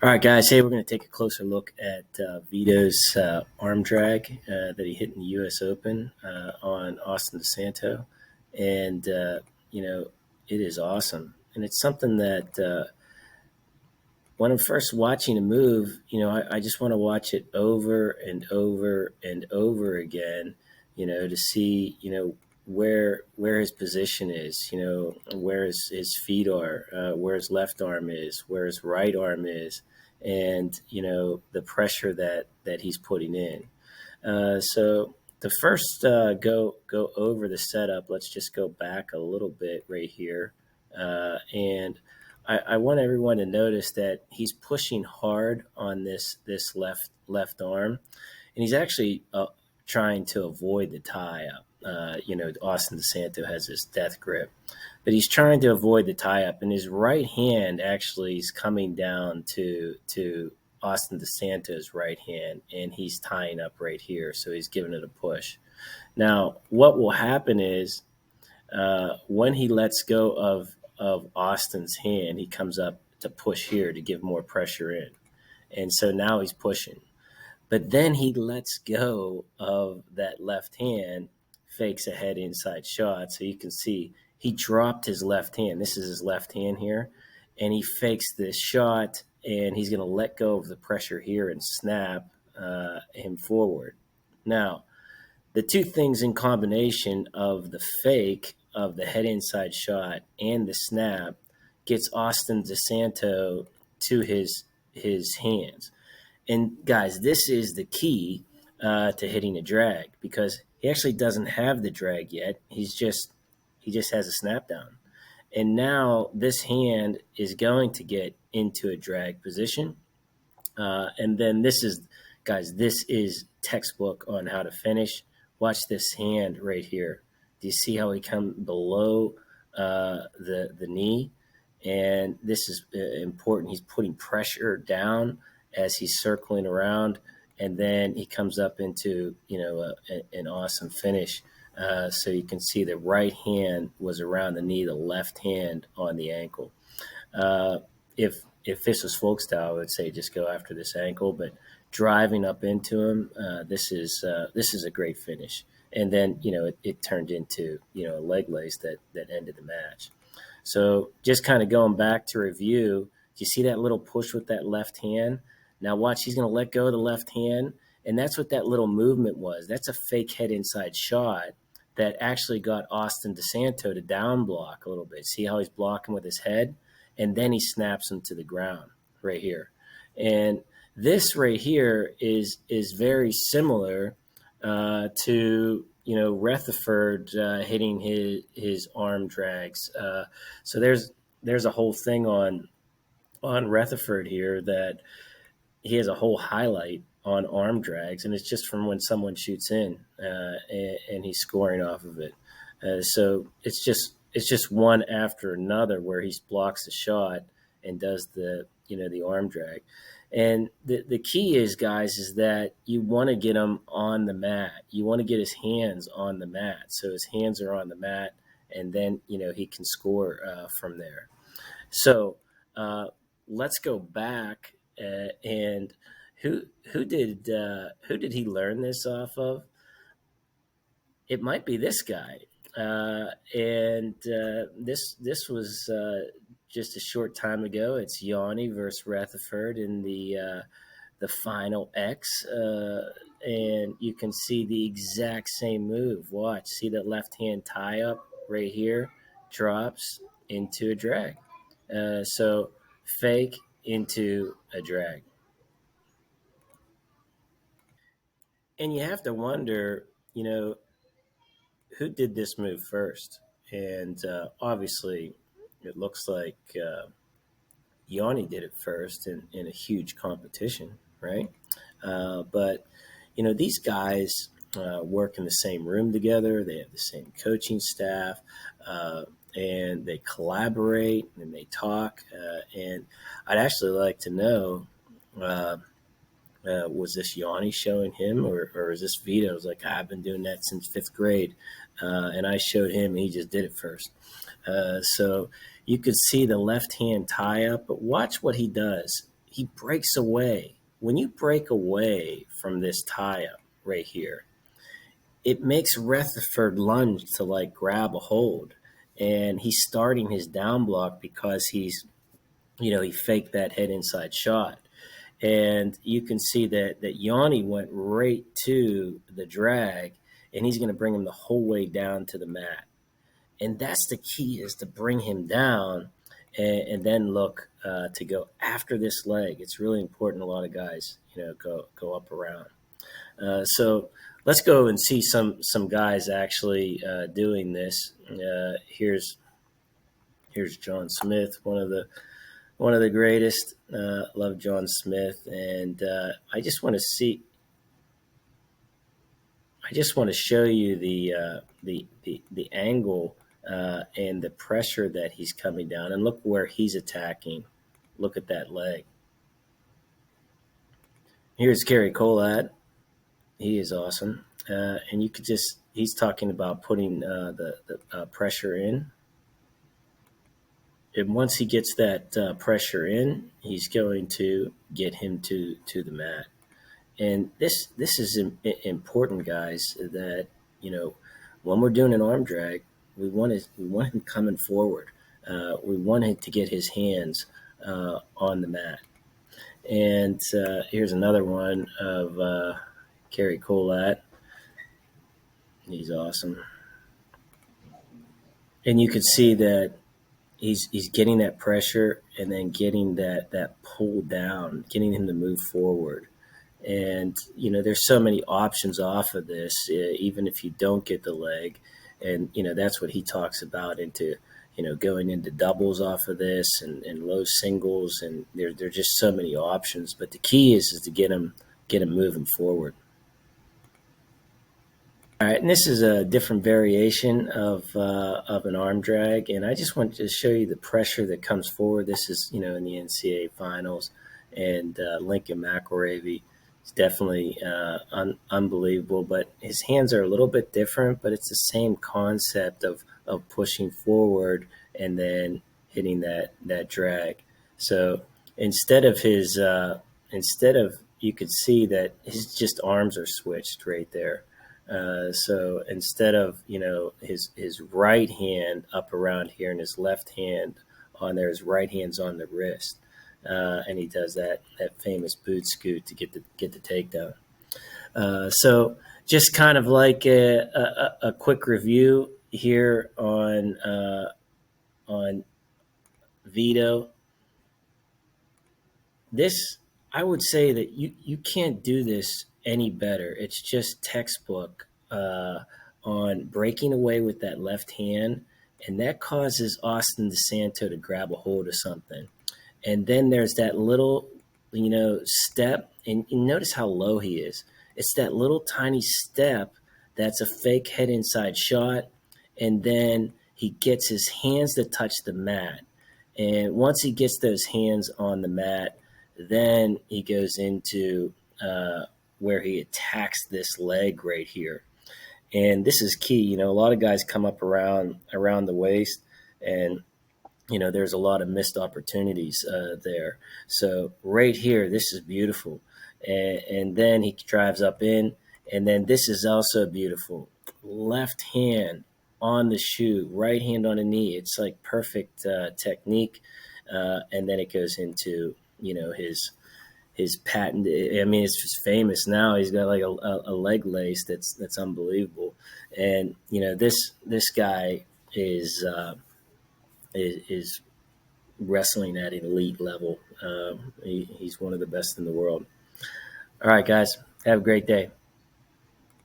All right, guys. Hey, we're going to take a closer look at Vito's arm drag that he hit in the U.S. Open on Austin DeSanto, and you know it is awesome, and it's something that when I'm first watching a move, I just want to watch it over and over and over again, to see, where his position is, where his feet are, where his left arm is, where his right arm is, and the pressure that he's putting in. So to first go over the setup, let's just go back a little bit right here, and I want everyone to notice that he's pushing hard on this left arm, and he's actually trying to avoid the tie up. Austin DeSanto has this death grip, but he's trying to avoid the tie up, and his right hand actually is coming down to Austin DeSanto's right hand, and he's tying up right here, so he's giving it a push. Now, what will happen is when he lets go of Austin's hand, he comes up to push here to give more pressure in, and so now he's pushing. But then he lets go of that left hand, fakes a head inside shot. So you can see he dropped his left hand. This is his left hand here. And he fakes this shot, and he's going to let go of the pressure here and snap him forward. Now, the two things in combination of the fake of the head inside shot and the snap gets Austin DeSanto to his hands. And guys, this is the key to hitting a drag because he actually doesn't have the drag yet. He just has a snap down, and now this hand is going to get into a drag position. And then this is textbook on how to finish. Watch this hand right here. Do you see how he come below the knee? And this is important. He's putting pressure down as he's circling around, and then he comes up into an awesome finish. So you can see the right hand was around the knee, the left hand on the ankle. Uh, if this was folk style, I would say just go after this ankle, but driving up into him, this is a great finish. And then it turned into a leg lace that ended the match. So just kind of going back to review, do you see that little push with that left hand? Now watch, he's going to let go of the left hand, and that's what that little movement was. That's a fake head inside shot that actually got Austin DeSanto to down block a little bit. See how he's blocking with his head? And then he snaps him to the ground right here. And this right here is very similar to Rutherford hitting his arm drags. So there's a whole thing on Rutherford here that he has a whole highlight on arm drags, and it's just from when someone shoots in and he's scoring off of it. So it's just one after another where he blocks the shot and does the arm drag. And the key is, guys, is that you want to get him on the mat. You want to get his hands on the mat, so his hands are on the mat, and then he can score from there. So let's go back and who did he learn this off of? It might be this guy, and this was just a short time ago. It's Yianni versus Rutherford in the final X, and you can see the exact same move. Watch, see that left hand tie up right here, drops into a drag. So fake into a drag. And you have to wonder, who did this move first? And obviously, it looks like Yianni did it first in a huge competition, right? But, these guys work in the same room together. They have the same coaching staff. And they collaborate and they talk. And I'd actually like to know was this Yianni showing him, or is this Vito? It was like, I've been doing that since fifth grade, and I showed him, and he just did it first. So you could see the left hand tie up, but watch what he does. he breaks away. When you break away from this tie up right here, it makes Rutherford lunge to like grab a hold. And he's starting his down block because he faked that head inside shot. And you can see that Yianni went right to the drag, and he's going to bring him the whole way down to the mat. And that's the key, is to bring him down and then look to go after this leg. It's really important. A lot of guys, go up around. So let's go and see some guys actually doing this. Here's John Smith, one of the greatest. Love John Smith, and I just want to show you the angle and the pressure that he's coming down, and look where he's attacking. Look at that leg. Here's Gary Colat. He is awesome, and you could he's talking about putting the pressure in. And once he gets that pressure in, he's going to get him to the mat. And this is important, guys. That when we're doing an arm drag, we want him coming forward. We want him to get his hands on the mat. And here's another one of Kerry Colat. He's awesome, and you can see that he's getting that pressure and then getting that pull down, getting him to move forward. And there's so many options off of this, even if you don't get the leg. And that's what he talks about, into going into doubles off of this, and low singles, and there's just so many options. But the key is to get him moving forward. All right, and this is a different variation of an arm drag, and I just want to show you the pressure that comes forward. This is in the NCAA finals, and Lincoln McElravy is definitely unbelievable. But his hands are a little bit different, but it's the same concept of pushing forward and then hitting that drag. So instead of you could see that his just arms are switched right there. So instead of his right hand up around here and his left hand on there, his right hand's on the wrist, and he does that famous boot scoot to get the takedown. So just kind of like a quick review here on Vito. This, I would say that you can't do this any better. It's just textbook on breaking away with that left hand, and that causes Austin DeSanto to grab a hold of something. And then there's that little, step, and you notice how low he is. It's that little tiny step that's a fake head inside shot, and then he gets his hands to touch the mat. And once he gets those hands on the mat, then he goes into where he attacks this leg right here. And this is key. A lot of guys come up around the waist, and there's a lot of missed opportunities there. So right here, this is beautiful. And then he drives up in, and then this is also beautiful. Left hand on the shoe, right hand on the knee. It's like perfect technique. And then it goes into, his patent. I mean, it's just famous now. He's got like a leg lace that's unbelievable. And, this guy is wrestling at an elite level. He's one of the best in the world. All right, guys, have a great day.